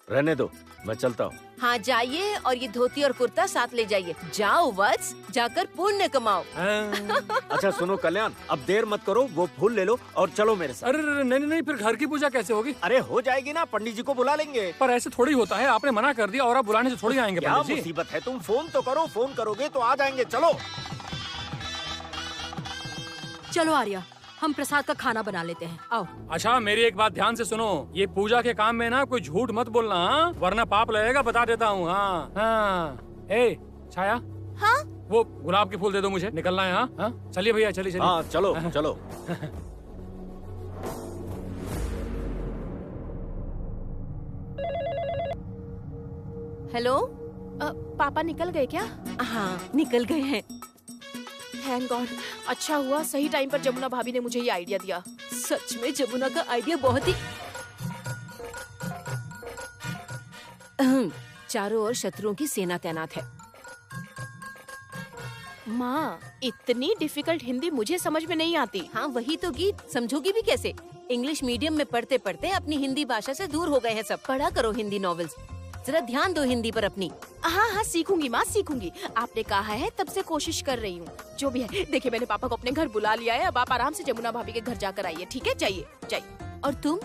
रहने दो, मैं चलता हूँ। हाँ जाइए और ये धोती और कुर्ता साथ ले जाइए। जाओ वत्स, जाकर पुण्य कमाओ। अच्छा सुनो कल्याण, अब देर मत करो, वो फूल ले लो और चलो मेरे साथ। अरे नहीं नहीं, फिर घर की पूजा कैसे होगी? अरे हो जाएगी ना, पंडित जी को बुला लेंगे। पर ऐसे थोड़ी होता है, आपने मना कर दिया और आप बुलाने से थोड़ी आएंगे क्या पंडित जी। मुसीबत है, तुम फोन तो करो, फोन करोगे तो आ जाएंगे। चलो चलो आर्या, हम प्रसाद का खाना बना लेते हैं, आओ। अच्छा मेरी एक बात ध्यान से सुनो, ये पूजा के काम में ना कोई झूठ मत बोलना, हाँ? वरना पाप लगेगा, बता देता हूँ। हाँ हाँ। ए छाया, हाँ वो गुलाब के फूल दे दो मुझे, निकलना है। हाँ चलिए भैया, चलिए चलिए। हाँ चलो चलो। हेलो। पापा निकल गए क्या? हाँ निकल गए हैं। थैंक गॉड, अच्छा हुआ सही टाइम पर जमुना भाभी ने मुझे ये आइडिया दिया। सच में जमुना का आइडिया बहुत ही चारों ओर शत्रुओं की सेना तैनात है। माँ, इतनी डिफिकल्ट हिंदी मुझे समझ में नहीं आती। हाँ वही तो गीत, समझोगी भी कैसे? इंग्लिश मीडियम में पढ़ते पढ़ते अपनी हिंदी भाषा से दूर हो गए हैं सब। पढ़ा करो हिंदी नॉवेल्स, जरा ध्यान दो हिंदी पर अपनी। हाँ हाँ सीखूंगी माँ, सीखूंगी। आपने कहा है तब से कोशिश कर रही हूँ। जो भी है, देखिए मैंने पापा को अपने घर बुला लिया है। अब आप आराम से जमुना भाभी के घर जाकर आइए, ठीक है? जाइए जाइए। और तुम?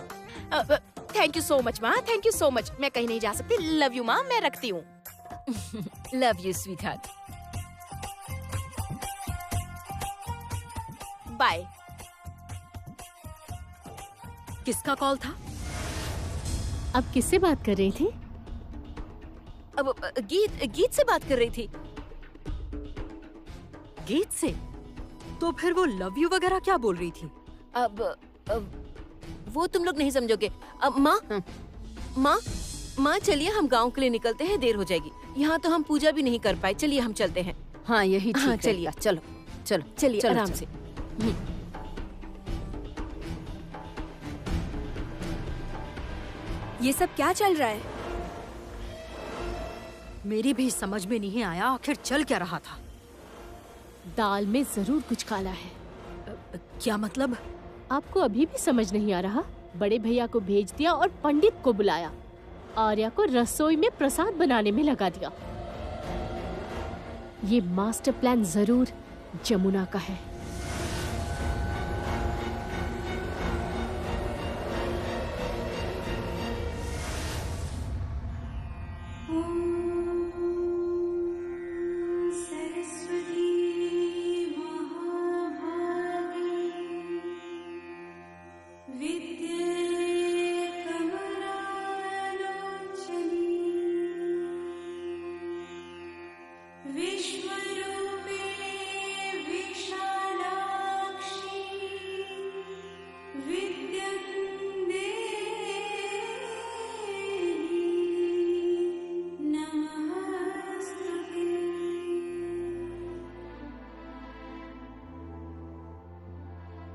थैंक यू सो मच माँ, थैंक यू सो मच। मैं कहीं नहीं जा सकती। लव यू माँ, मैं रखती हूँ। Love you sweetheart. Bye. किसका कॉल था? अब किससे बात कर रही थी? अब गीत से बात कर रही थी। गीत से? तो फिर वो लव यू वगैरह क्या बोल रही थी? अब वो तुम लोग नहीं समझोगे। अब माँ चलिए हम गांव के लिए निकलते हैं, देर हो जाएगी। यहाँ तो हम पूजा भी नहीं कर पाए। चलिए हम चलते हैं। हाँ यही ठीक हाँ है। चलिए, चलो चलो चलिए चलो, आराम चलो। से। ये सब क्या चल रहा है? मेरी भी समझ में नहीं आया, आखिर चल क्या रहा था। दाल में जरूर कुछ काला है। क्या मतलब? आपको अभी भी समझ नहीं आ रहा? बड़े भैया को भेज दिया और पंडित को बुलाया। आर्या को रसोई में प्रसाद बनाने में लगा दिया। ये मास्टर प्लान जरूर जमुना का है।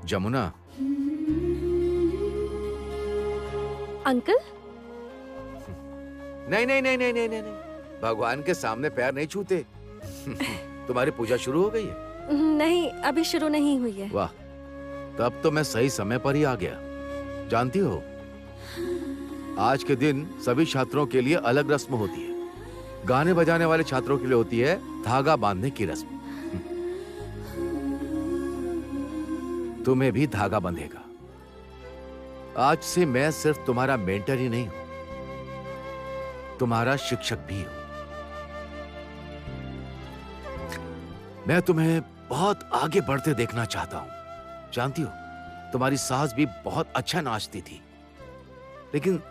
जमुना। अंकल? नहीं नहीं नहीं नहीं नहीं नहीं, भगवान के सामने पैर नहीं छूते। तुम्हारी पूजा शुरू हो गई है? नहीं, अभी शुरू नहीं हुई है। वाह, तब तो मैं सही समय पर ही आ गया। जानती हो, आज के दिन सभी छात्रों के लिए अलग रस्म होती है। गाने बजाने वाले छात्रों के लिए होती है धागा बांधने की रस्म। तुम्हें भी धागा बंधेगा। आज से मैं सिर्फ तुम्हारा मेंटर ही नहीं हूं, तुम्हारा शिक्षक भी हूं। मैं तुम्हें बहुत आगे बढ़ते देखना चाहता हूं। जानती हो, तुम्हारी सास भी बहुत अच्छा नाचती थी, लेकिन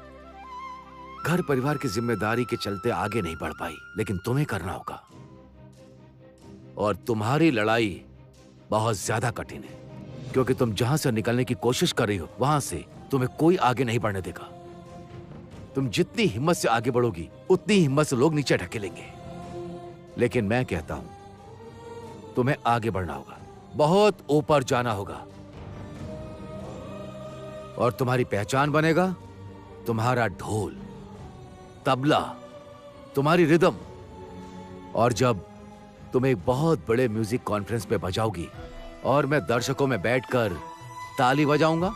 घर परिवार की जिम्मेदारी के चलते आगे नहीं बढ़ पाई। लेकिन तुम्हें करना होगा, और तुम्हारी लड़ाई बहुत ज्यादा कठिन है, क्योंकि तुम जहां से निकलने की कोशिश कर रही हो, वहां से तुम्हें कोई आगे नहीं बढ़ने देगा। तुम जितनी हिम्मत से आगे बढ़ोगी, उतनी हिम्मत से लोग नीचे ढकेलेंगे। लेकिन मैं कहता हूं, तुम्हें आगे बढ़ना होगा, बहुत ऊपर जाना होगा, और तुम्हारी पहचान बनेगा तुम्हारा ढोल, तबला, तुम्हारी रिदम। और जब तुम एक बहुत बड़े म्यूजिक कॉन्फ्रेंस पे बजाओगी और मैं दर्शकों में बैठकर ताली बजाऊंगा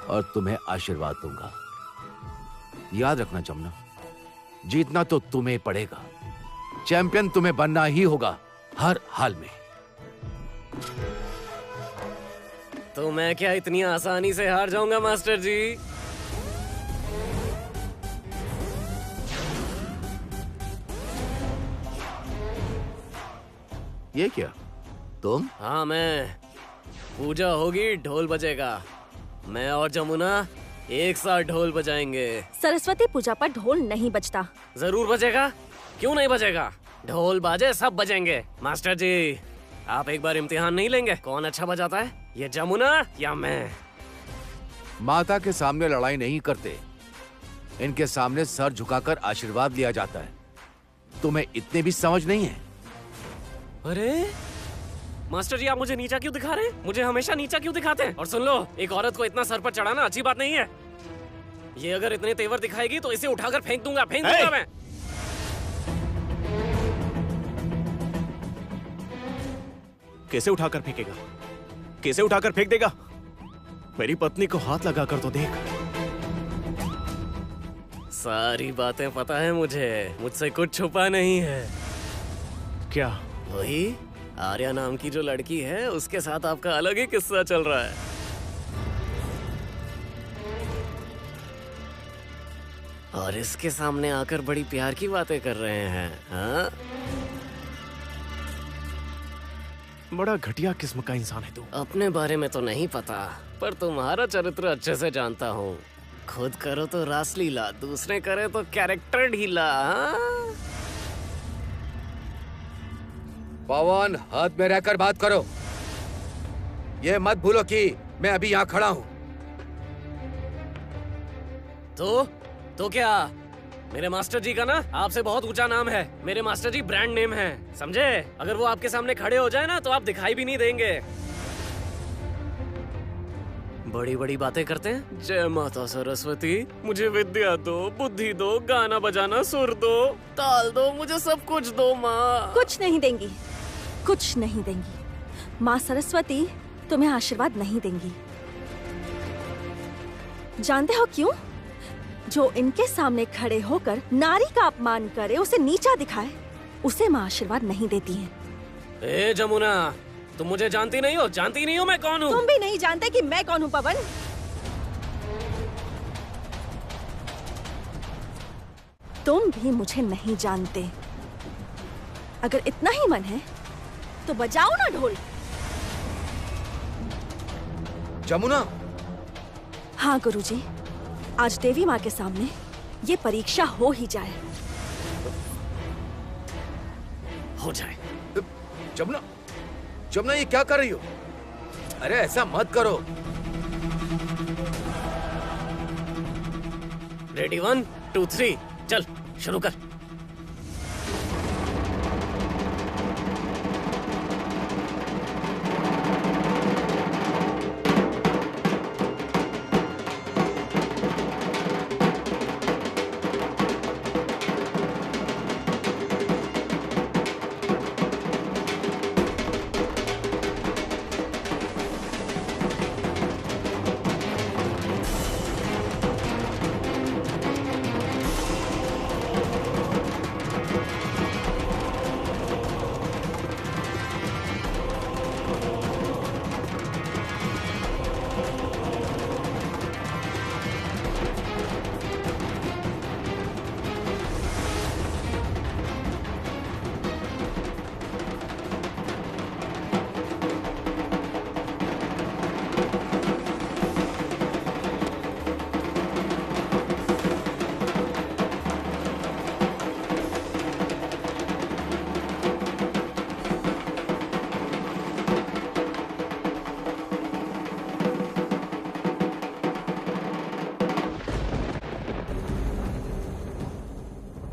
और तुम्हें आशीर्वाद दूंगा, याद रखना जमुना, जीतना तो तुम्हें पड़ेगा। चैंपियन तुम्हें बनना ही होगा हर हाल में। तो मैं क्या इतनी आसानी से हार जाऊंगा मास्टर जी? ये क्या तुम? हाँ मैं। पूजा होगी, ढोल बजेगा, मैं और जमुना एक साथ ढोल बजाएंगे। सरस्वती पूजा पर ढोल नहीं बजता। जरूर बजेगा, क्यों नहीं बजेगा? ढोल बाजे सब बजेंगे। मास्टर जी आप एक बार इम्तिहान नहीं लेंगे? कौन अच्छा बजाता है, ये जमुना या मैं? माता के सामने लड़ाई नहीं करते, इनके सामने सर झुकाकर आशीर्वाद लिया जाता है। तुम्हें इतने भी समझ नहीं है? अरे मास्टर जी आप मुझे नीचा क्यों दिखा रहे हैं? मुझे हमेशा नीचा क्यों दिखाते हैं? और सुन लो, एक औरत को इतना सर पर चढ़ाना अच्छी बात नहीं है। ये अगर इतने तेवर दिखाएगी तो इसे उठाकर फेंक दूंगा मैं। कैसे उठाकर फेंकेगा? कैसे उठाकर फेंक देगा? मेरी पत्नी को हाथ लगाकर तो देख। सारी बातें पता है मुझे, मुझसे कुछ छुपा नहीं है। क्या? वही आर्या नाम की जो लड़की है, उसके साथ आपका अलग ही किस्सा चल रहा है। और इसके सामने आकर बड़ी प्यार की बातें कर रहे हैं। हाँ? बड़ा घटिया किस्म का इंसान है तू। अपने बारे में तो नहीं पता, पर तुम्हारा चरित्र अच्छे से जानता हूँ। खुद करो तो रासलीला, दूसरे करे तो कैरेक्टर ढीला। हाँ? पवन, हाथ में रहकर बात करो। ये मत भूलो कि मैं अभी यहाँ खड़ा हूँ। तो क्या? मेरे मास्टर जी का ना आपसे बहुत ऊंचा नाम है। मेरे मास्टर जी ब्रांड नेम है, समझे? अगर वो आपके सामने खड़े हो जाए ना तो आप दिखाई भी नहीं देंगे। बड़ी बड़ी बातें करते हैं। जय माता सरस्वती, मुझे विद्या दो, बुद्धि दो, गाना बजाना सुर दो, ताल दो, मुझे सब कुछ दो माँ। कुछ नहीं देंगी, कुछ नहीं देंगी। माँ सरस्वती तुम्हें आशीर्वाद नहीं देंगी। जानते हो क्यों? जो इनके सामने खड़े होकर नारी का अपमान करे, उसे नीचा दिखाए, उसे माँ आशीर्वाद नहीं देती है। ए जमुना, तुम मुझे जानती नहीं हो? जानती नहीं हो मैं कौन हूँ? तुम भी नहीं जानते कि मैं कौन हूँ पवन। तुम भी मुझे नहीं जानते। अगर इतना ही मन है तो बजाओ ना ढोल। जमुना। हाँ गुरुजी, आज देवी माँ के सामने ये परीक्षा हो ही जाए। हो जाए। जमुना, जमुना ये क्या कर रही हो? अरे ऐसा मत करो। रेडी 1 2 3 चल शुरू कर।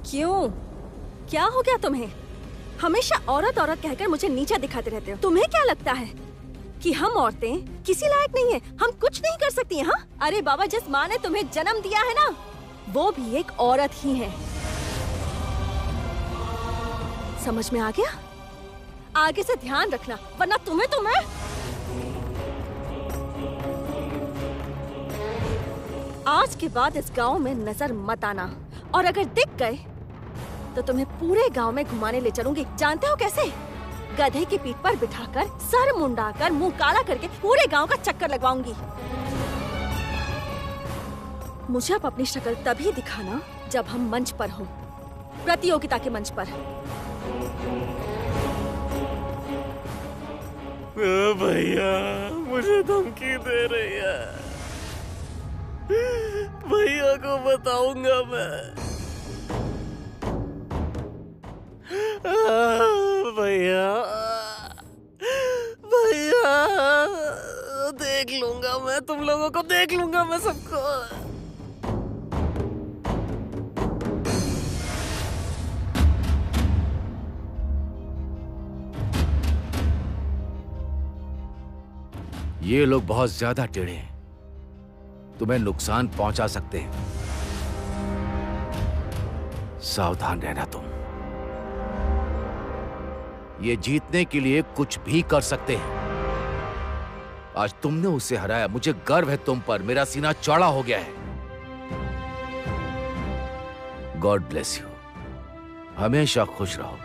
क्यों? क्या हो गया तुम्हें? हमेशा औरत औरत कहकर मुझे नीचा दिखाते रहते हो। तुम्हें क्या लगता है कि हम औरतें किसी लायक नहीं है? हम कुछ नहीं कर सकती हैं? हाँ? अरे बाबा, जिस माँ ने तुम्हें जन्म दिया है ना, वो भी एक औरत ही है। समझ में आ गया? आगे से ध्यान रखना, वरना तुम्हें आज के बाद इस गांव में नजर मत आना, और अगर दिख गए तो तुम्हें पूरे गांव में घुमाने ले चलूंगी। जानते हो कैसे? गधे की पीठ पर बिठाकर, सर मुंडाकर, मुंह काला करके पूरे गांव का चक्कर लगवाऊंगी। मुझे अब अपनी शक्ल तभी दिखाना जब हम मंच पर हो, प्रतियोगिता के मंच पर। भैया मुझे धमकी दे रही है। भैया को बताऊंगा मैं। भैया भैया देख लूंगा मैं, तुम लोगों को देख लूंगा मैं सबको। ये लोग बहुत ज्यादा टेढ़े हैं, तुम्हें नुकसान पहुंचा सकते हैं। सावधान रहना तुम। ये जीतने के लिए कुछ भी कर सकते हैं। आज तुमने उसे हराया, मुझे गर्व है तुम पर, मेरा सीना चौड़ा हो गया है। गॉड ब्लेस यू, हमेशा खुश रहो।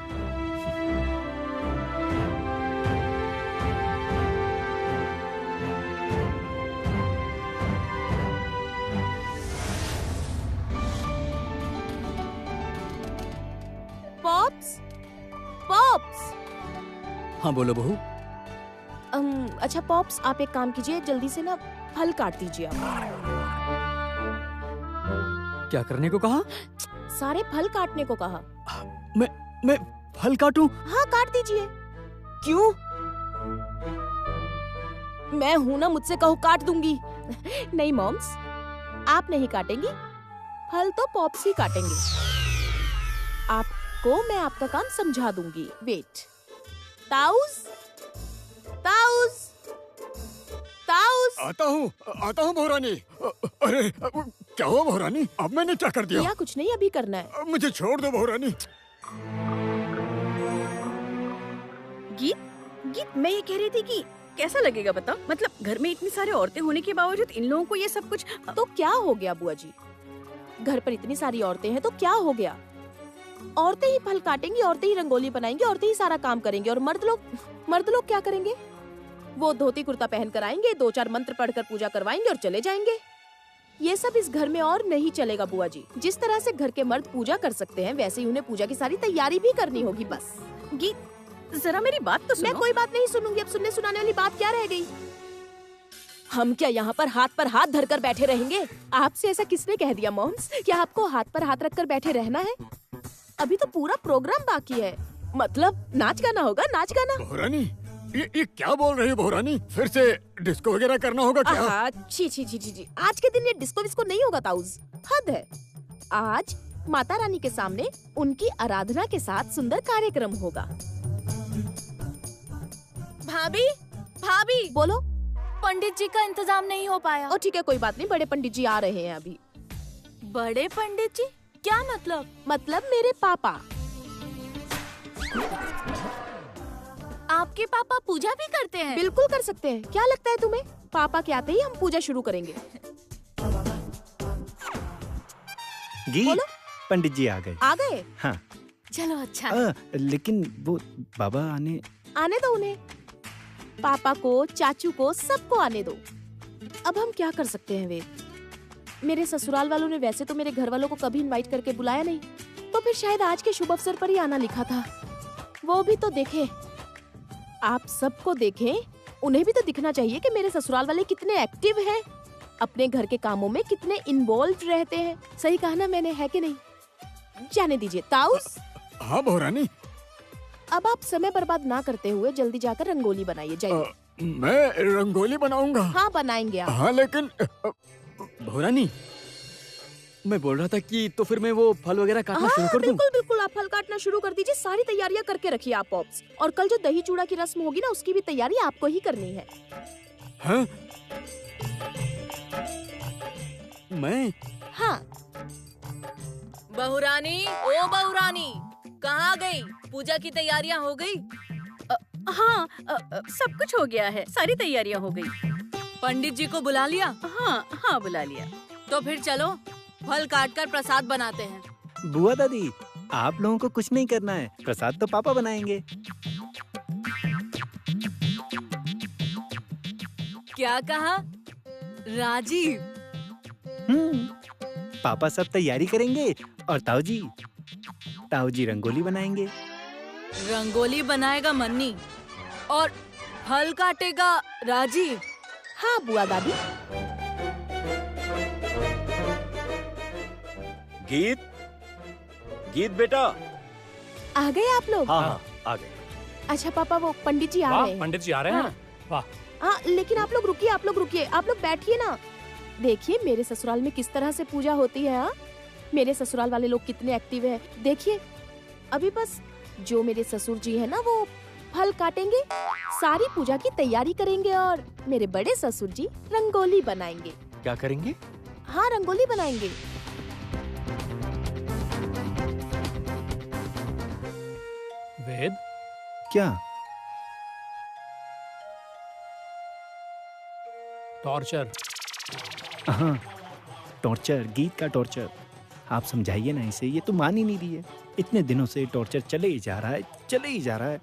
Pops, pops. हाँ बोलो बहू। अच्छा पॉप्स, आप एक काम कीजिए, जल्दी से ना फल काट दीजिए आप। क्या करने को कहा? सारे फल काटने को कहा। मैं फल काटूं? हाँ काट दीजिए। क्यों? मैं हूं ना, मुझसे कहो काट दूंगी। नहीं मॉम्स, आप नहीं काटेंगी, फल तो पॉप्स ही काटेंगे। आपको मैं आपका काम समझा दूंगी। वेट। ताऊस, ताऊस, ताऊस। आता हूँ भौरानी। अरे क्या हुआ भौरानी? अब मैंने क्या कर दिया? कुछ नहीं, अभी करना है। मुझे छोड़ दो भौरानी। गीत मैं ये कह रही थी कि कैसा लगेगा बताओ? मतलब घर में इतनी सारी औरतें होने के बावजूद इन लोगों को ये सब कुछ। तो क्या हो गया बुआ जी? घर पर इतनी सारी औरतें हैं तो क्या हो गया? औरतें ही फल काटेंगी, औरतें ही रंगोली बनाएंगी, औरतें ही सारा काम करेंगे। और मर्द लोग क्या करेंगे? वो धोती कुर्ता पहन कर आएंगे, 2-4 मंत्र पढ़कर पूजा करवाएंगे और चले जाएंगे। ये सब इस घर में और नहीं चलेगा बुआ जी। जिस तरह से घर के मर्द पूजा कर सकते हैं, वैसे ही उन्हें पूजा की सारी तैयारी भी करनी होगी। बस गीत जरा मेरी बात तो सुनो। मैं कोई बात नहीं सुनूंगी। अब सुनने सुनाने वाली बात क्या रह गई? हम क्या यहाँ पर हाथ धरकर बैठे रहेंगे? आपसे ऐसा किसने कह दिया मॉम्स? क्या आपको हाथ पर हाथ रखकर बैठे रहना है? अभी तो पूरा प्रोग्राम बाकी है। मतलब नाच गाना होगा, नाच गाना। भौरानी ये क्या बोल रही हो भौरानी? फिर से डिस्को वगैरह करना होगा क्या? छी। आज के दिन ये डिस्को विस्को नहीं होगा ताऊस, हद है। आज माता रानी के सामने उनकी आराधना के साथ सुंदर कार्यक्रम होगा। भाभी बोलो। पंडित जी का इंतजाम नहीं हो पाया। ओ ठीक है, कोई बात नहीं, बड़े पंडित जी आ रहे हैं अभी। बड़े पंडित जी? क्या मतलब? मतलब मेरे पापा। आपके पापा पूजा भी करते हैं? बिल्कुल कर सकते हैं। क्या लगता है तुम्हें? पापा के आते ही हम पूजा शुरू करेंगे। बोलो। पंडित जी आ गए। आ गए? हाँ। चलो अच्छा। लेकिन वो बाबा आने दो उन्हें। पापा को, चाचू को, सबको आने दो। अब हम क्या कर सकते हैं वेद? मेरे ससुराल वालों ने वैसे तो मेरे घर वालों को कभी इनवाइट करके बुलाया नहीं, तो फिर शायद आज के शुभ अवसर पर ही आना लिखा था। वो भी तो देखें, आप सबको देखें, उन्हें भी तो दिखना चाहिए कि मेरे ससुराल वाले कितने एक्टिव हैं, अपने घर के कामों में कितने इन्वॉल्व रहते हैं। सही कहा ना मैंने, है कि नहीं? जाने दीजिए। ताऊस। हाँ भौरानी। अब आप समय बर्बाद ना करते हुए जल्दी जाकर रंगोली बनाइए। जाइए। मैं रंगोली बनाऊंगा। हाँ बनाएंगे आप। हाँ लेकिन भौरानी, मैं बोल रहा था कि तो फिर मैं वो फल वगैरह काटना शुरू कर दूं? बिल्कुल आप फल काटना शुरू कर दीजिए। सारी तैयारियां करके रखिए आप पॉप्स। और कल जो दही चूड़ा की रस्म होगी ना, उसकी भी तैयारी आपको ही करनी है। हाँ? मैं? हाँ। बहुरानी, ओ बहुरानी, कहाँ गई? पूजा की तैयारियां हो गई? हाँ, सब कुछ हो गया है, सारी तैयारियां हो गई। पंडित जी को बुला लिया? हाँ बुला लिया। तो फिर चलो फल काट कर प्रसाद बनाते हैं। बुआ दादी, आप लोगों को कुछ नहीं करना है, प्रसाद तो पापा बनाएंगे। क्या कहा राजीव? पापा सब तैयारी करेंगे और ताऊ जी रंगोली बनाएंगे। रंगोली बनाएगा मन्नी और फल काटेगा राजीव। हाँ बुआ दादी। गीत बेटा। आ गए आप लोग? हाँ, आ गए। अच्छा पापा, वो पंडित जी आ वाह, रहे हैं। पंडित जी आ रहे हैं। वाह। हाँ लेकिन आप लोग रुकिए, आप लोग बैठिए ना। देखिए मेरे ससुराल में किस तरह से पूजा होती है। हाँ, मेरे ससुराल वाले लोग कितने एक्टिव हैं। देखिए अभी बस जो मेरे ससुर जी है ना, वो फल काटेंगे, सारी पूजा की तैयारी करेंगे और मेरे बड़े ससुर जी रंगोली बनाएंगे। क्या करेंगे? हाँ रंगोली बनाएंगे। वेद, क्या? टॉर्चर। हाँ, टॉर्चर, गीत का टॉर्चर। आप समझाइए ना इसे, ये तो मान ही नहीं रही है। इतने दिनों से टॉर्चर चले ही जा रहा है।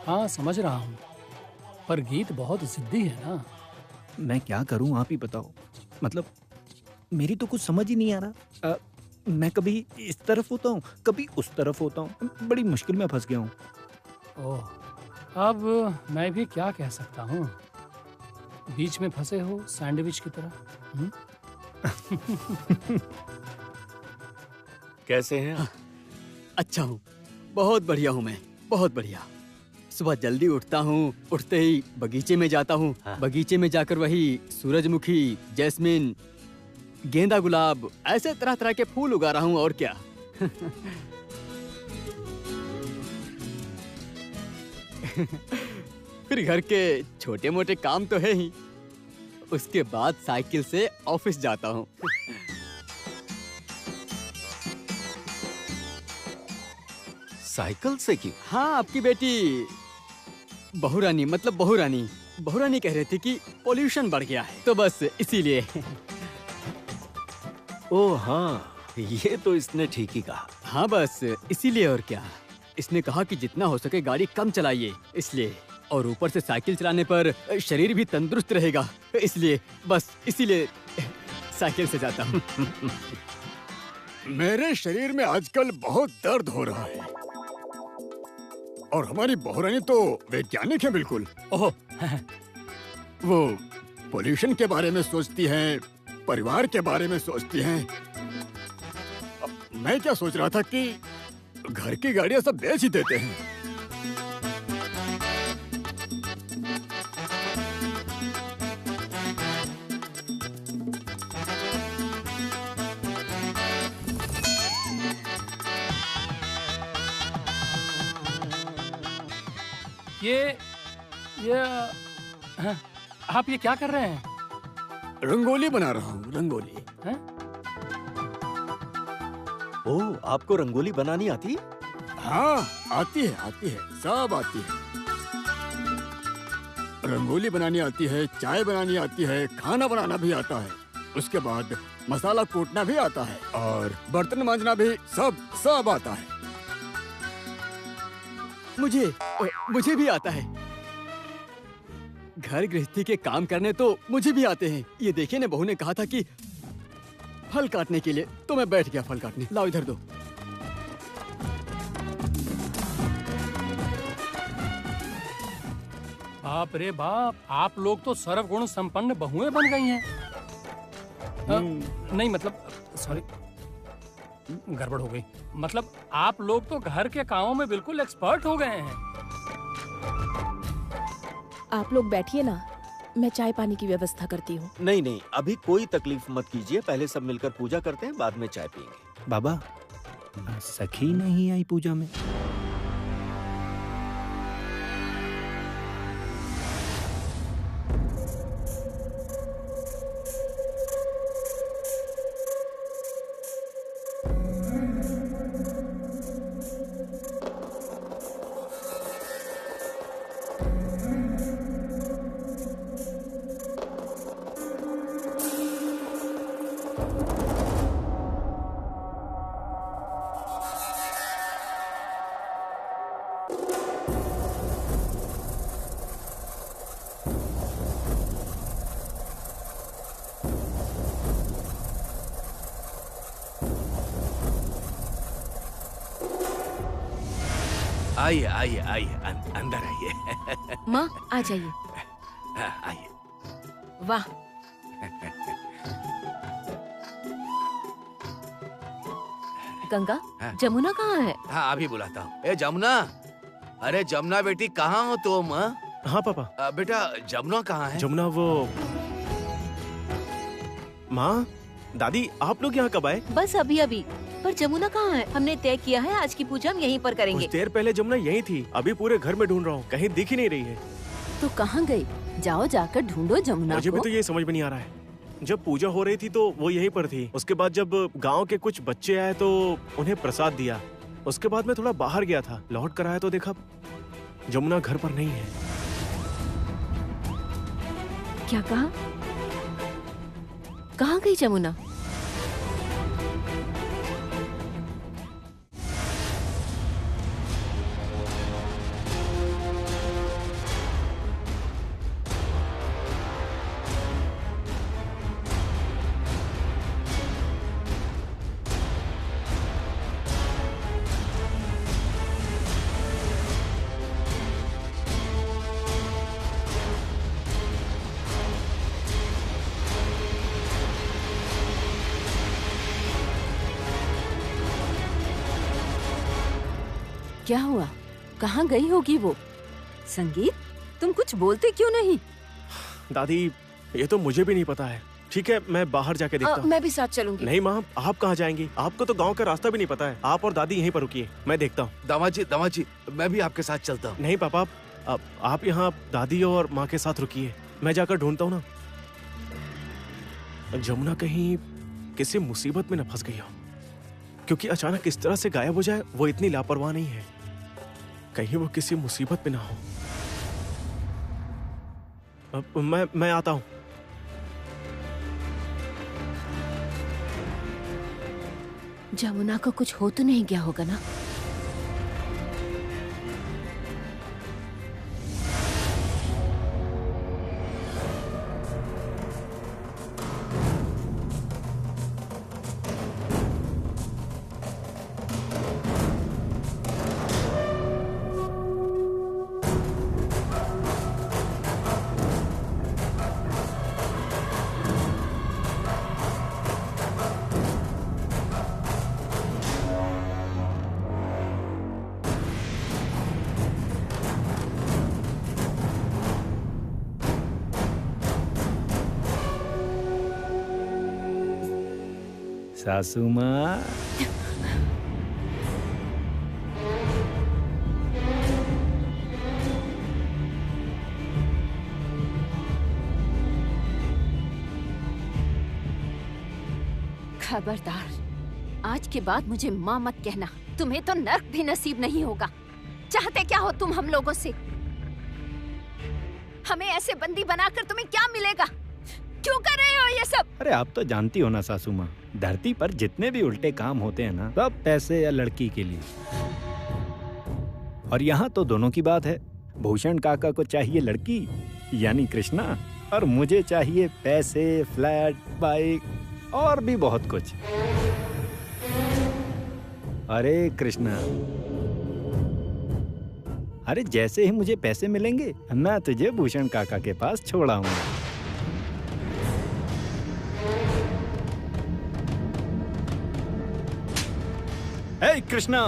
हाँ समझ रहा हूँ, पर गीत बहुत जिद्दी है ना। मैं क्या करूँ, आप ही बताओ। मतलब मेरी तो कुछ समझ ही नहीं आ रहा। मैं कभी इस तरफ होता हूँ, कभी उस तरफ होता हूँ। बड़ी मुश्किल में फंस गया हूँ। ओह, अब मैं भी क्या कह सकता हूँ। बीच में फंसे हो सैंडविच की तरह। कैसे हैं? अच्छा हूँ, बहुत बढ़िया हूँ मैं, बहुत बढ़िया। सुबह जल्दी उठता हूँ, उठते ही बगीचे में जाता हूँ। बगीचे में जाकर वही सूरजमुखी, जैस्मिन, गेंदा गुलाब, ऐसे तरह तरह के फूल उगा रहा हूँ। और क्या। फिर घर के छोटे मोटे काम तो है ही। उसके बाद साइकिल से ऑफिस जाता हूँ। साइकिल से क्यों? हाँ, आपकी बेटी बहुरानी कह रही थी कि पोल्यूशन बढ़ गया है, तो बस इसीलिए। ओह हाँ, ये तो इसने ठीक ही कहा। हाँ बस इसीलिए, और क्या। इसने कहा कि जितना हो सके गाड़ी कम चलाइए, इसलिए। और ऊपर से साइकिल चलाने पर शरीर भी तंदुरुस्त रहेगा, इसलिए बस इसीलिए साइकिल से जाता हूँ। मेरे शरीर में आजकल बहुत दर्द हो रहा है और हमारी बहुरानी तो वैज्ञानिक है बिल्कुल। ओह, वो पोल्यूशन के बारे में सोचती है, परिवार के बारे में सोचती हैं। मैं क्या सोच रहा था कि घर की गाड़ियां सब बेच ही देते हैं। ये आप ये क्या कर रहे हैं? रंगोली बना रहा हूँ, रंगोली। ओह, आपको रंगोली बनानी आती है? हाँ, आती है, सब आती है। रंगोली बनानी आती है, चाय बनानी आती है, खाना बनाना भी आता है। उसके बाद मसाला कूटना भी आता है और बर्तन मांजना भी सब आता है। मुझे भी आता है। घर गृहस्थी के काम करने तो मुझे भी आते हैं। ये देखिए ना, बहू ने कहा था कि फल काटने के लिए, तो मैं बैठ गया फल काटने। लाओ इधर दो। बाप रे बाप, आप लोग तो सर्वगुण संपन्न बहुएं बन गई हैं। नहीं मतलब, सॉरी, गड़बड़ हो गई। मतलब आप लोग तो घर के कामों में बिल्कुल एक्सपर्ट हो गए हैं। आप लोग बैठिए ना, मैं चाय पानी की व्यवस्था करती हूँ। नहीं, अभी कोई तकलीफ मत कीजिए। पहले सब मिलकर पूजा करते हैं, बाद में चाय पियेंगे। बाबा, सखी नहीं आई पूजा में। आइए आइए आइए, अंदर आइए। माँ आ जाइए। आइए। वाह, गंगा, हाँ। जमुना कहाँ है? हाँ अभी बुलाता हूँ। ए जमुना, अरे जमुना बेटी कहाँ हो तुम? हाँ पापा। बेटा जमुना कहाँ है? जमुना वो माँ, दादी आप लोग यहाँ कब आए? बस अभी अभी। पर जमुना कहाँ है? हमने तय किया है आज की पूजा हम यहीं पर करेंगे। कुछ देर पहले जमुना यहीं थी, अभी पूरे घर में ढूंढ रहा हूँ, कहीं दिख ही नहीं रही है। तो कहाँ गई? जाओ जाकर ढूंढो जमुना मुझे भी को। तो ये समझ में नहीं आ रहा है। जब पूजा हो रही थी तो वो यहीं पर थी। उसके बाद जब गांव के कुछ बच्चे आए तो उन्हें प्रसाद दिया। उसके बाद मैं थोड़ा बाहर गया था, लौट कर आया तो देखा जमुना घर पर नहीं है। क्या कहा? कहाँ गई जमुना? क्या हुआ? कहाँ गई होगी वो? संगीत, तुम कुछ बोलते क्यों नहीं? दादी ये तो मुझे भी नहीं पता है। ठीक है मैं बाहर जाके देखता हूँ। मैं भी साथ चलूंगी। नहीं माँ, आप कहाँ जाएंगी? आपको तो गांव का रास्ता भी नहीं पता है। आप और दादी यहीं पर रुकिए, मैं देखता हूँ। दामाद जी मैं भी आपके साथ चलता हूँ। नहीं पापा, आप यहाँ दादी और माँ के साथ रुकिए, मैं जाकर ढूंढता हूँ ना। जमुना कहीं किसी मुसीबत में न फंस गई हो, क्योंकि अचानक इस तरह से गायब हो जाए वो इतनी लापरवाह नहीं है। कहीं वो किसी मुसीबत में ना हो। मैं आता हूँ। जमुना को कुछ हो तो नहीं गया होगा ना? सासू माँ, खबरदार, आज के बाद मुझे माँ मत कहना। तुम्हें तो नर्क भी नसीब नहीं होगा। चाहते क्या हो तुम हम लोगों से? हमें ऐसे बंदी बनाकर तुम्हें क्या मिलेगा? क्यों कर रहे हो ये सब? अरे आप तो जानती हो ना सासू माँ, धरती पर जितने भी उल्टे काम होते हैं ना, सब पैसे या लड़की के लिए। और यहाँ तो दोनों की बात है। भूषण काका को चाहिए लड़की यानी कृष्णा, और मुझे चाहिए पैसे, फ्लैट, बाइक और भी बहुत कुछ। अरे कृष्णा, अरे जैसे ही मुझे पैसे मिलेंगे मैं तुझे भूषण काका के पास छोड़ आऊंगा। हे कृष्णा,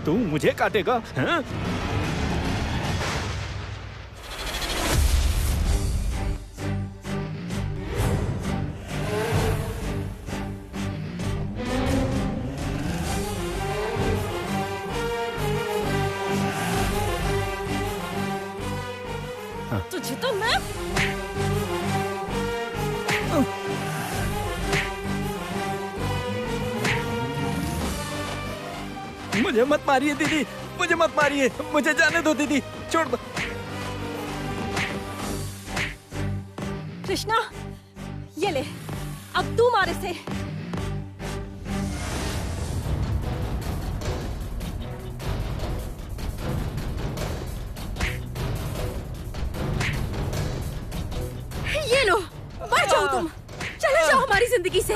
तू मुझे काटेगा? हैं? तुझे तो मैं मुझे मत मारिए दीदी, मुझे मत मारिए, मुझे जाने दो दीदी, छोड़ दो। कृष्णा, ये ले, अब तू मारे से। ये लो, मर जाओ तुम, चले जाओ हमारी जिंदगी से।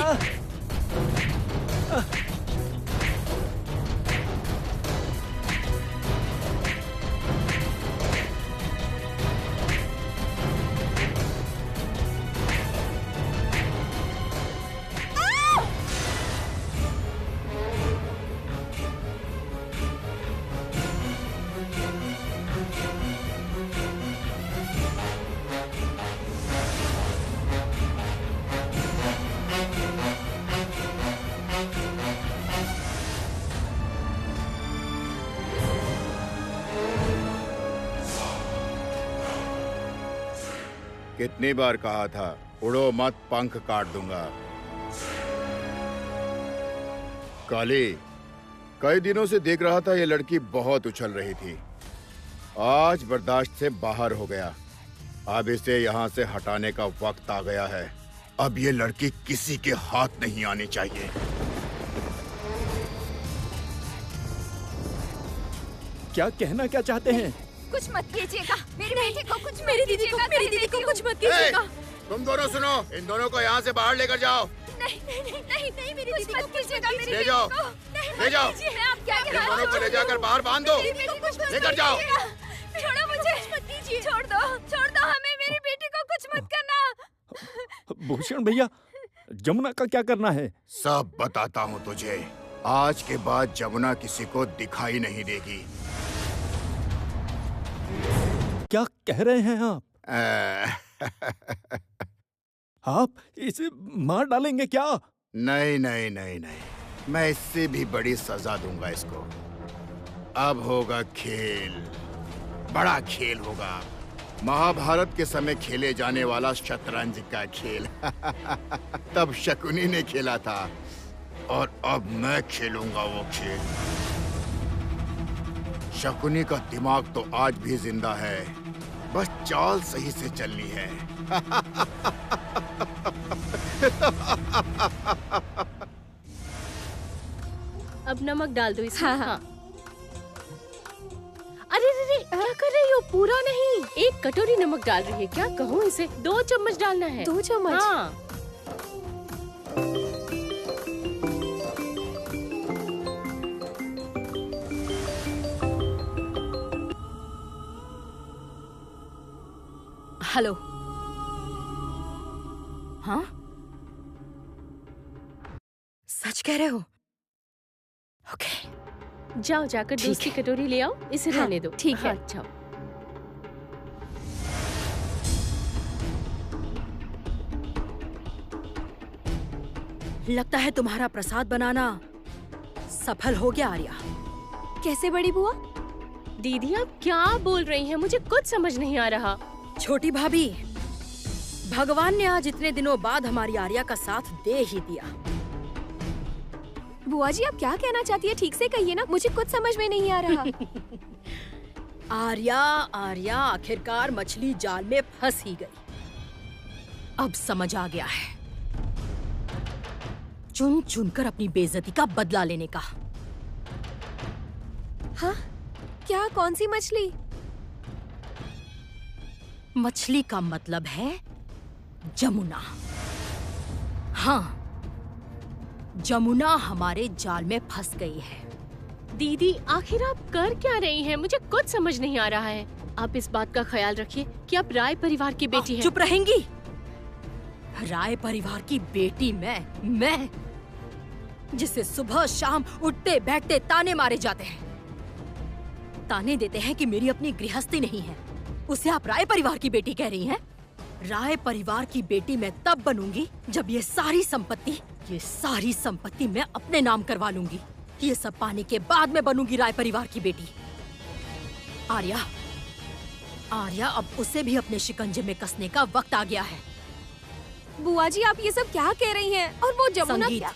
कितनी बार कहा था, उड़ो मत, पंख काट दूंगा। काली, कई दिनों से देख रहा था ये लड़की बहुत उछल रही थी। आज बर्दाश्त से बाहर हो गया। अब इसे यहाँ से हटाने का वक्त आ गया है। अब ये लड़की किसी के हाथ नहीं आनी चाहिए। क्या कहना क्या चाहते हैं? कुछ मत कीजिएगा, मेरी बेटी को कुछ, मेरी दीदी को कुछ मत कीजिएगा। तुम दोनों सुनो, इन दोनों को यहाँ से बाहर लेकर जाओ। नहीं, मेरी दीदी को कीजिएगा, मेरी ले जाओ, ले जाओ। इन दोनों को ले जाकर बाहर बांध दो, लेकर जाओ। छोड़ो मुझे, मत कीजिए, छोड़ दो हमें, मेरी बेटी को कुछ मत करना। भूषण भैया, जमुना का क्या करना है? सब बताता हूँ तुझे। आज के बाद जमुना किसी को दिखाई नहीं देगी। क्या कह रहे हैं आप? आप इसे मार डालेंगे क्या? नहीं, मैं इससे भी बड़ी सजा दूंगा इसको। अब होगा खेल, बड़ा खेल होगा। महाभारत के समय खेले जाने वाला शतरंज का खेल। तब शकुनी ने खेला था और अब मैं खेलूंगा वो खेल। शकुनी का दिमाग तो आज भी जिंदा है, बस चाल सही से चलनी है। अब नमक डाल दो इसमें। हाँ। अरे क्या कर रही हो? पूरा नहीं, 1 कटोरी नमक डाल रही है। क्या कहूँ इसे? 2 चम्मच डालना है। 2 चम्मच? हाँ। हेलो। हाँ, सच कह रहे हो? ओके, जाओ जाकर दूसरी कटोरी ले आओ, इसे रहने दो। ठीक है। जाओ। लगता है तुम्हारा प्रसाद बनाना सफल हो गया आर्या। कैसे बड़ी बुआ? दीदी आप क्या बोल रही हैं? मुझे कुछ समझ नहीं आ रहा। छोटी भाभी, भगवान ने आज इतने दिनों बाद हमारी आर्या का साथ दे ही दिया। बुआ जी आप क्या कहना चाहती है? ठीक से कहिए ना, मुझे कुछ समझ में नहीं आ रहा। आर्या आखिरकार मछली जाल में फंस ही गई। अब समझ आ गया है, चुन चुनकर अपनी बेइज्जती का बदला लेने का। हाँ? क्या? कौन सी मछली? मछली का मतलब है जमुना। हाँ, जमुना हमारे जाल में फंस गई है। दीदी आखिर आप कर क्या रही हैं? मुझे कुछ समझ नहीं आ रहा है। आप इस बात का ख्याल रखिए कि आप राय परिवार की बेटी हैं। चुप रहेंगी? राय परिवार की बेटी मैं जिसे सुबह शाम उठते बैठते ताने मारे जाते हैं, ताने देते हैं कि मेरी अपनी गृहस्थी नहीं है, उसे आप राय परिवार की बेटी कह रही हैं? राय परिवार की बेटी मैं तब बनूंगी जब ये सारी संपत्ति मैं अपने नाम करवा लूंगी। ये सब पाने के बाद मैं बनूंगी राय परिवार की बेटी। आर्या अब उसे भी अपने शिकंजे में कसने का वक्त आ गया है। बुआ जी आप ये सब क्या कह रही हैं? और वो जमुना क्या?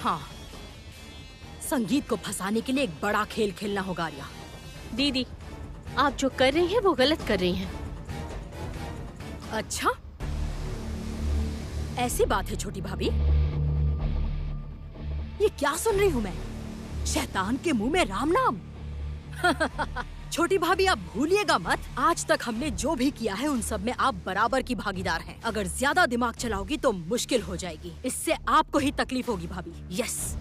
हाँ, संगीत को फंसाने के लिए एक बड़ा खेल खेलना होगा आर्या। दीदी आप जो कर रही हैं वो गलत कर रही हैं। अच्छा, ऐसी बात है छोटी भाभी? ये क्या सुन रही हूँ मैं? शैतान के मुंह में राम नाम। छोटी भाभी आप भूलिएगा मत, आज तक हमने जो भी किया है उन सब में आप बराबर की भागीदार हैं। अगर ज्यादा दिमाग चलाओगी तो मुश्किल हो जाएगी, इससे आपको ही तकलीफ होगी भाभी। यस।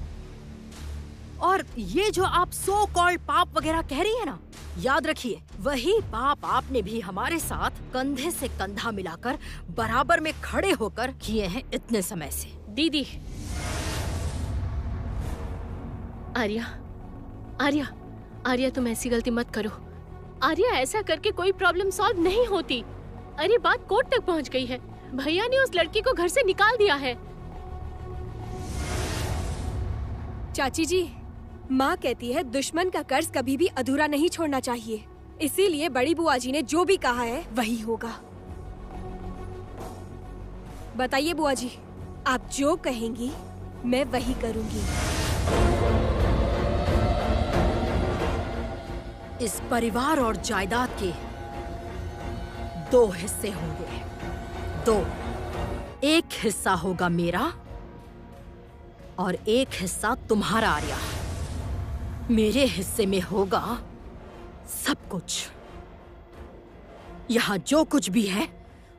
और ये जो आप सो कॉल्ड पाप वगैरह कह रही है ना, याद रखिए वही पाप आपने भी हमारे साथ कंधे से कंधा मिलाकर बराबर में खड़े होकर किए हैं इतने समय से। दीदी आर्या तुम ऐसी गलती मत करो। आर्या ऐसा करके कोई प्रॉब्लम सॉल्व नहीं होती। अरे बात कोर्ट तक पहुंच गई है। भैया ने उस लड़की को घर से निकाल दिया है। चाची जी, माँ कहती है दुश्मन का कर्ज कभी भी अधूरा नहीं छोड़ना चाहिए। इसीलिए बड़ी बुआ जी ने जो भी कहा है वही होगा। बताइए बुआ जी, आप जो कहेंगी मैं वही करूंगी। इस परिवार और जायदाद के 2 हिस्से होंगे। 2। एक हिस्सा होगा मेरा और एक हिस्सा तुम्हारा आर्या। मेरे हिस्से में होगा सब कुछ। यहाँ जो कुछ भी है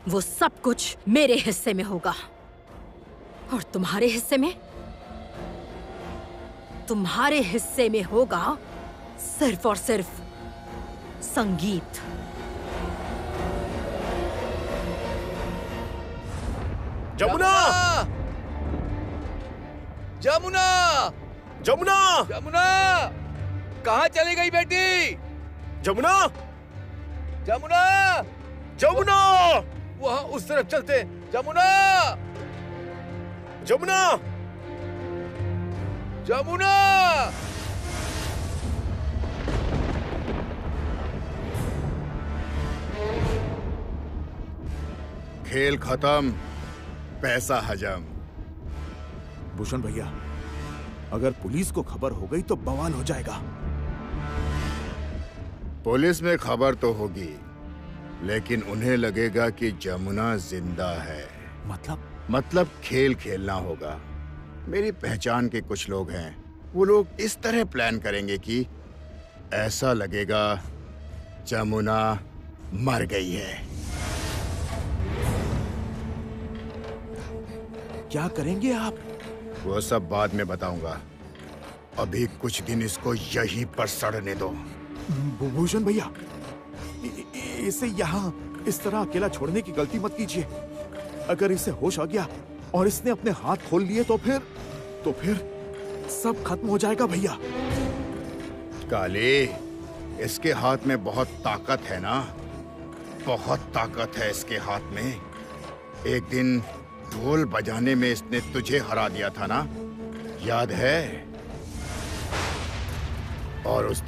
वो सब कुछ मेरे हिस्से में होगा। और तुम्हारे हिस्से में? तुम्हारे हिस्से में होगा सिर्फ और सिर्फ संगीत। जमुना! जमुना! जमुना! जमुना! कहाँ चली गई बेटी? जमुना! जमुना! जमुना! वहाँ उस तरफ चलते। जमुना! जमुना! जमुना! खेल खत्म, पैसा हजम। भूषण भैया, अगर पुलिस को खबर हो गई तो बवाल हो जाएगा। पुलिस में खबर तो होगी, लेकिन उन्हें लगेगा कि जमुना जिंदा है। मतलब खेल खेलना होगा। मेरी पहचान के कुछ लोग हैं, वो लोग इस तरह प्लान करेंगे कि ऐसा लगेगा जमुना मर गई है। क्या करेंगे आप? वो सब बाद में बताऊंगा। अभी कुछ दिन इसको यहीं पर सड़ने दो। भूषण भैया, इसे यहाँ इस तरह अकेला छोड़ने की गलती मत कीजिए। अगर इसे होश आ गया और इसने अपने हाथ खोल लिए तो फिर सब खत्म हो जाएगा भैया। काले, इसके हाथ में बहुत ताकत है ना, बहुत ताकत है इसके हाथ में। एक दिन ढोल बजाने में इसने तुझे हरा दिया था ना, याद है? और उस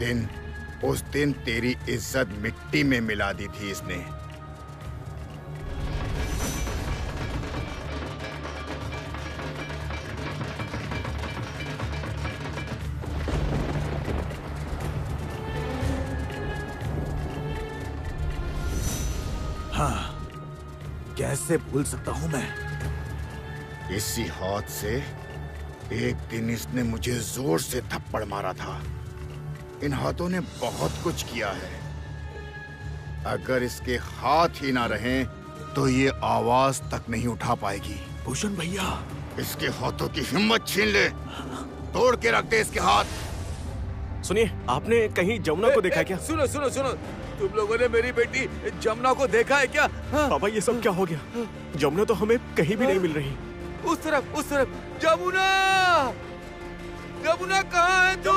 दिन तेरी इज्जत मिट्टी में मिला दी थी इसने। हाँ, कैसे भूल सकता हूं मैं। इसी हाथ से एक दिन इसने मुझे जोर से थप्पड़ मारा था। इन हाथों ने बहुत कुछ किया है। अगर इसके हाथ ही ना रहें तो ये आवाज तक नहीं उठा पाएगी। भूषण भैया, इसके हाथों की हिम्मत छीन ले, तोड़ के रख दे इसके हाथ। सुनिए, आपने कहीं जमुना को देखा है क्या? सुनो सुनो सुनो, तुम लोगों ने मेरी बेटी जमुना को देखा है क्या? पापा, ये सब क्या हो गया? जमुना तो हमें कहीं भी नहीं मिल रही। उस तरफ जमुना! जमुना कहाँ है तू?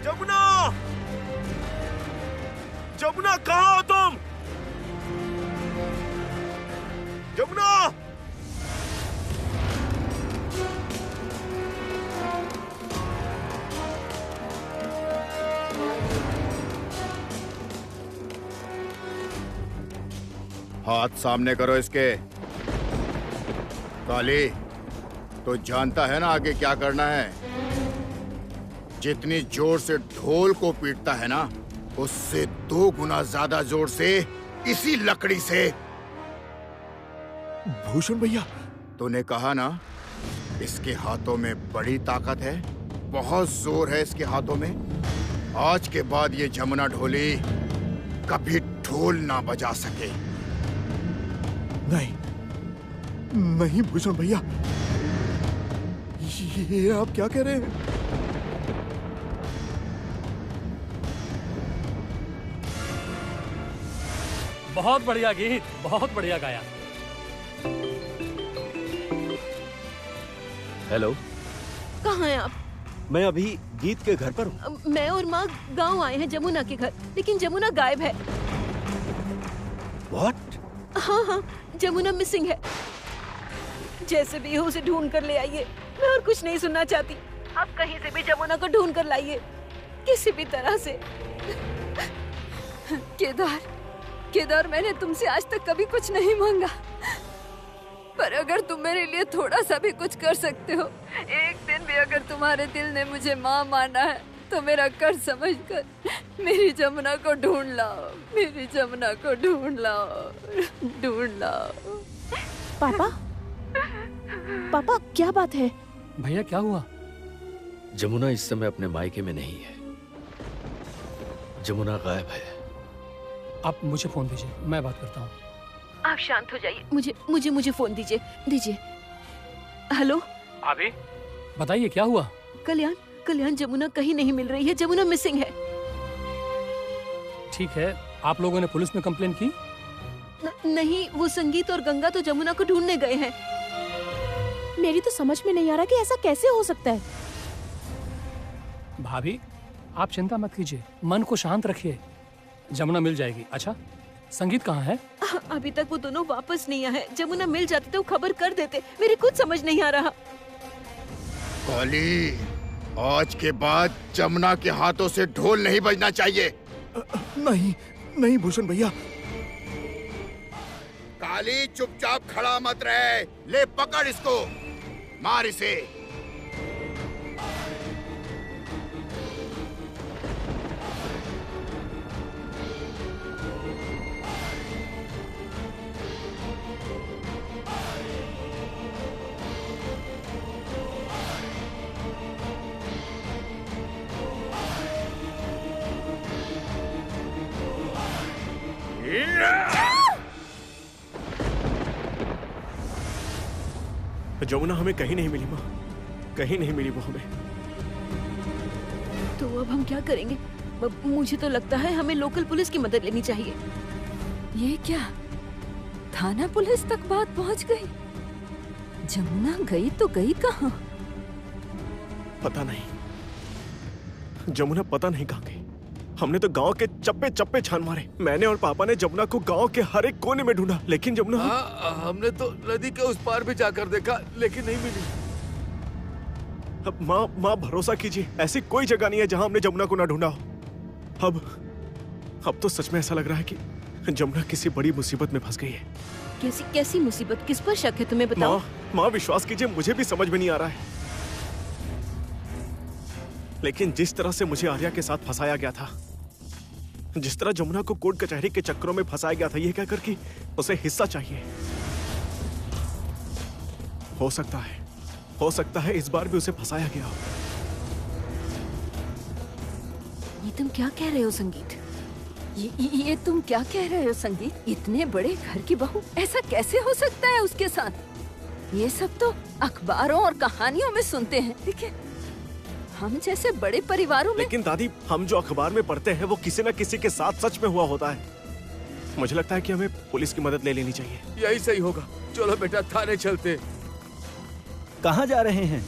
जमुना! जमुना कहाँ हो तुम? जमुना! हाथ सामने करो इसके। काली, तो जानता है ना आगे क्या करना है? जितनी जोर से ढोल को पीटता है ना, उससे 2 गुना ज्यादा जोर से इसी लकड़ी से। भूषण भैया, तूने कहा ना इसके हाथों में बड़ी ताकत है, बहुत जोर है इसके हाथों में। आज के बाद ये जमुना ढोली कभी ढोल ना बजा सके। नहीं भूषण भैया, ये आप क्या कह रहे हैं? बहुत बढ़िया गीत, बहुत बढ़िया गाया। हेलो, कहाँ हैं आप? मैं अभी गीत के घर पर हूँ। मैं और माँ गांव आए हैं जमुना के घर, लेकिन जमुना गायब है। What? हाँ, जमुना मिसिंग है। जैसे भी हो उसे ढूंढ कर ले आइए। मैं और कुछ नहीं सुनना चाहती। आप कहीं से भी जमुना को ढूंढ कर लाइए, किसी भी तरह से। केदार, केदार, मैंने तुमसे आज तक कभी कुछ नहीं मांगा, पर अगर तुम मेरे लिए थोड़ा सा भी कुछ कर सकते हो, एक दिन भी अगर तुम्हारे दिल ने मुझे माँ माना है, तो मेरा कर्ज समझकर मेरी जमुना को ढूंढ लाओ, मेरी जमुना को ढूंढ लाओ, ढूंढ लाओ। पापा, पापा क्या बात है? भैया क्या हुआ? जमुना इस समय अपने मायके में नहीं है। जमुना गायब है। आप मुझे फोन दीजिए, मैं बात करता हूँ। आप शांत हो जाइए, मुझे फोन दीजिए। हेलो भाभी, बताइए क्या हुआ? कल्याण, जमुना कहीं नहीं मिल रही है, जमुना मिसिंग है। ठीक है, आप लोगों ने पुलिस में कंप्लेन की? नहीं, वो संगीत और गंगा तो जमुना को ढूंढने गए हैं। मेरी तो समझ में नहीं आ रहा कि ऐसा कैसे हो सकता है। भाभी, आप चिंता मत कीजिए, मन को शांत रखिए, जमुना मिल जाएगी। अच्छा, संगीत कहाँ है? अभी तक वो दोनों वापस नहीं आए। जमुना मिल जाती तो खबर कर देते। मेरी कुछ समझ नहीं आ रहा। कॉली, आज के बाद जमुना के हाथों से ढोल नहीं बजना चाहिए। नहीं भूषण भैया। काली, चुपचाप खड़ा मत रहे। ले पकड़ इसको, मार इसे। जमुना हमें कहीं नहीं मिली माँ, कहीं नहीं मिली वो हमें। तो अब हम क्या करेंगे? मुझे तो लगता है हमें लोकल पुलिस की मदद लेनी चाहिए। ये क्या, थाना पुलिस तक बात पहुंच गई? जमुना गई तो गई कहाँ? पता नहीं, जमुना पता नहीं कहाँ गई। हमने तो गांव के चप्पे चप्पे छान मारे। मैंने और पापा ने जमुना को गांव के हर एक कोने में ढूंढा, लेकिन जमुना हमने तो नदी के उस पार भी जाकर देखा, लेकिन नहीं मिली। माँ भरोसा कीजिए, ऐसी कोई जगह नहीं है जहां हमने जमुना को ना ढूंढा हो। अब तो सच में ऐसा लग रहा है कि जमुना किसी बड़ी मुसीबत में फंस गई है। कैसी मुसीबत? किस पर शक है तुम्हें, बताओ। माँ विश्वास कीजिए, मुझे भी समझ में नहीं आ रहा है, लेकिन जिस तरह से मुझे आर्या के साथ फंसाया गया था, जिस तरह जमुना को कोर्ट कचहरी के चक्करों में फंसाया गया था, ये कहकर कि उसे हिस्सा चाहिए। हो सकता है इस बार भी उसे फंसाया गया हो। ये तुम क्या कह रहे हो संगीत? ये तुम क्या कह रहे हो संगीत? इतने बड़े घर की बहू, ऐसा कैसे हो सकता है उसके साथ? ये सब तो अखबारों और कहानियों में सुनते हैं, ठीक है? हम जैसे बड़े परिवारों में। लेकिन दादी, हम जो अखबार में पढ़ते हैं वो किसी न किसी के साथ सच में हुआ होता है। मुझे लगता है कि हमें पुलिस की मदद ले लेनी चाहिए। यही सही होगा। चलो बेटा, थाने चलते। कहाँ जा रहे हैं?